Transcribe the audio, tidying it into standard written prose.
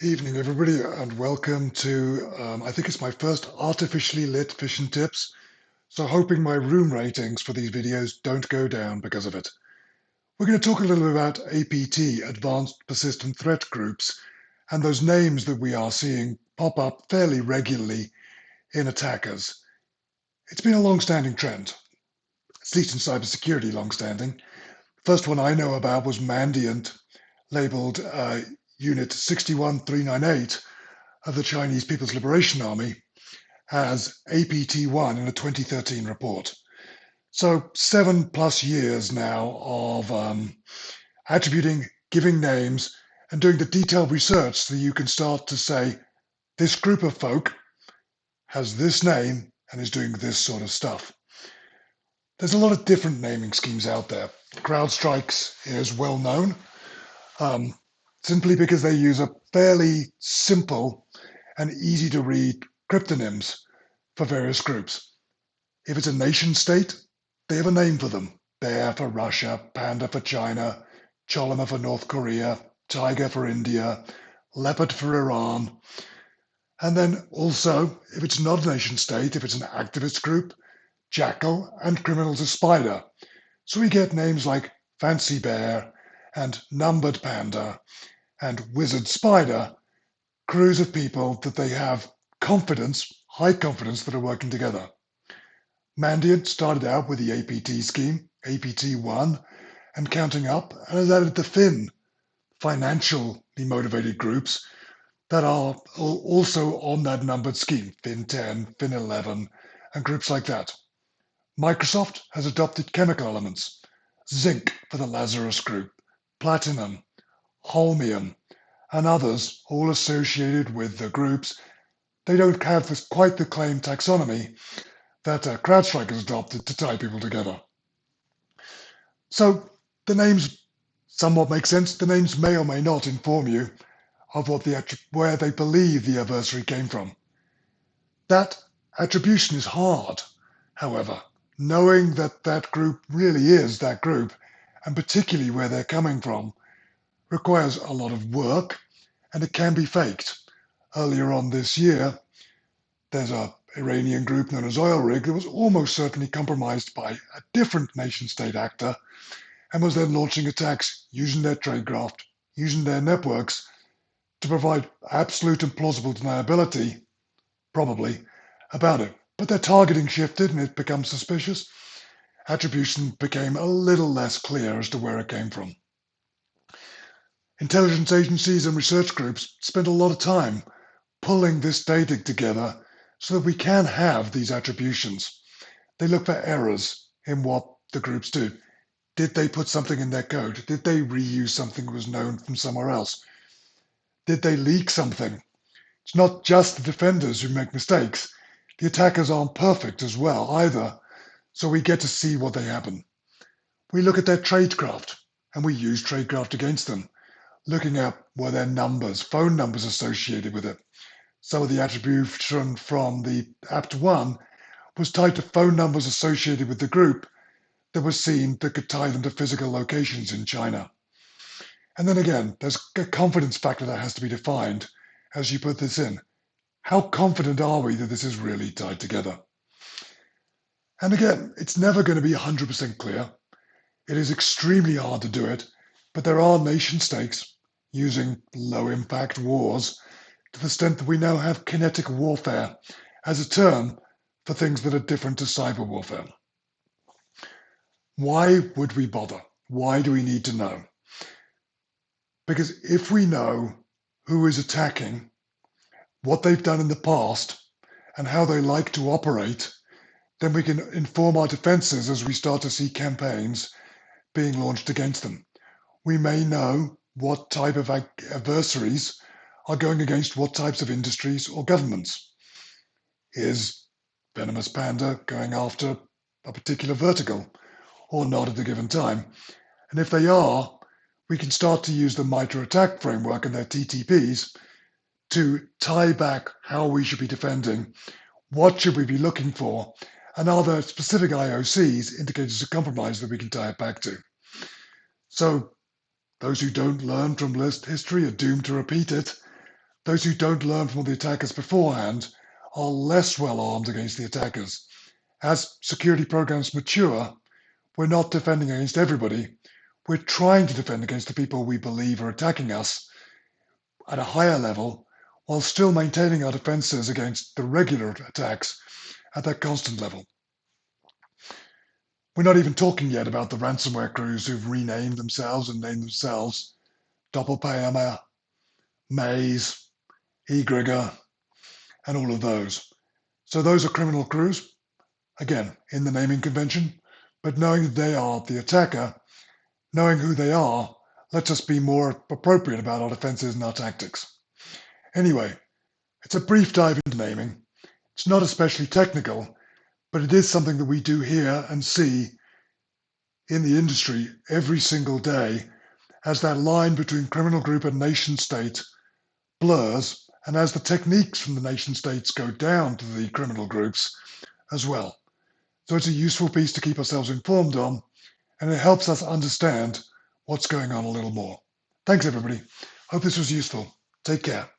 Evening, everybody, and welcome to, I think it's my first artificially lit fish and tips. So, hoping my room ratings for these videos don't go down because of it. We're going to talk a little bit about APT, Advanced Persistent Threat Groups, and those names that we are seeing pop up fairly regularly in attackers. It's been a long-standing trend, at least in cybersecurity, long-standing. First one I know about was Mandiant, labeled Unit 61398 of the Chinese People's Liberation Army as APT1 in a 2013 report. So 7+ years now of attributing, giving names, and doing the detailed research so that you can start to say, this group of folk has this name and is doing this sort of stuff. There's a lot of different naming schemes out there. CrowdStrike's is well known, um, simply because they use a fairly simple and easy to read cryptonyms for various groups. If it's a nation state, they have a name for them. Bear for Russia, Panda for China, Cholima for North Korea, Tiger for India, Leopard for Iran. And then also, if it's not a nation state, if it's an activist group, Jackal and Criminals of Spider. So we get names like Fancy Bear and Numbered Panda and Wizard Spider, crews of people that they have confidence, high confidence, that are working together. Mandiant started out with the APT scheme, APT1, and counting up, and has added the financially motivated groups that are also on that numbered scheme, Fin10, Fin11, and groups like that. Microsoft has adopted chemical elements, zinc for the Lazarus group, platinum, holmium, and others, all associated with the groups. They don't have quite the claimed taxonomy that CrowdStrike has adopted to tie people together. So the names somewhat make sense. The names may or may not inform you of where they believe the adversary came from. That attribution is hard, however. Knowing that that group really is that group, and particularly where they're coming from, requires a lot of work, and it can be faked. Earlier on this year, there's a Iranian group known as Oil Rig that was almost certainly compromised by a different nation-state actor and was then launching attacks using their tradecraft, using their networks to provide absolute and plausible deniability, probably, about it. But their targeting shifted and it becomes suspicious. Attribution became a little less clear as to where it came from. Intelligence agencies and research groups spend a lot of time pulling this data together so that we can have these attributions. They look for errors in what the groups do. Did they put something in their code? Did they reuse something that was known from somewhere else? Did they leak something? It's not just the defenders who make mistakes. The attackers aren't perfect as well either, so we get to see what they happen. We look at their tradecraft, and we use tradecraft against them, looking at were there numbers, phone numbers associated with it. Some of the attribution from the APT1 was tied to phone numbers associated with the group that was seen that could tie them to physical locations in China. And then again, there's a confidence factor that has to be defined as you put this in. How confident are we that this is really tied together? And again, it's never going to be 100% clear. It is extremely hard to do it, but there are nation states using low impact wars to the extent that we now have kinetic warfare as a term for things that are different to cyber warfare. Why would we bother? Why do we need to know? Because if we know who is attacking, what they've done in the past, and how they like to operate, then we can inform our defenses as we start to see campaigns being launched against them. We may know what type of adversaries are going against what types of industries or governments. Is Venomous Panda going after a particular vertical or not at a given time? And if they are, we can start to use the MITRE ATT&CK framework and their TTPs to tie back how we should be defending, what should we be looking for, and are there specific IOCs, indicators of compromise, that we can tie it back to. So those who don't learn from list history are doomed to repeat it. Those who don't learn from the attackers beforehand are less well armed against the attackers. As security programs mature, we're not defending against everybody. We're trying to defend against the people we believe are attacking us at a higher level, while still maintaining our defenses against the regular attacks at that constant level. We're not even talking yet about the ransomware crews who've renamed themselves and named themselves Doppelpayhammer, Maze, Egrigger, and all of those. So those are criminal crews, again, in the naming convention, but knowing that they are the attacker, knowing who they are, lets us be more appropriate about our defenses and our tactics. Anyway, it's a brief dive into naming. It's not especially technical, but it is something that we do hear and see in the industry every single day as that line between criminal group and nation state blurs, and as the techniques from the nation states go down to the criminal groups as well. So it's a useful piece to keep ourselves informed on, and it helps us understand what's going on a little more. Thanks, everybody. Hope this was useful. Take care.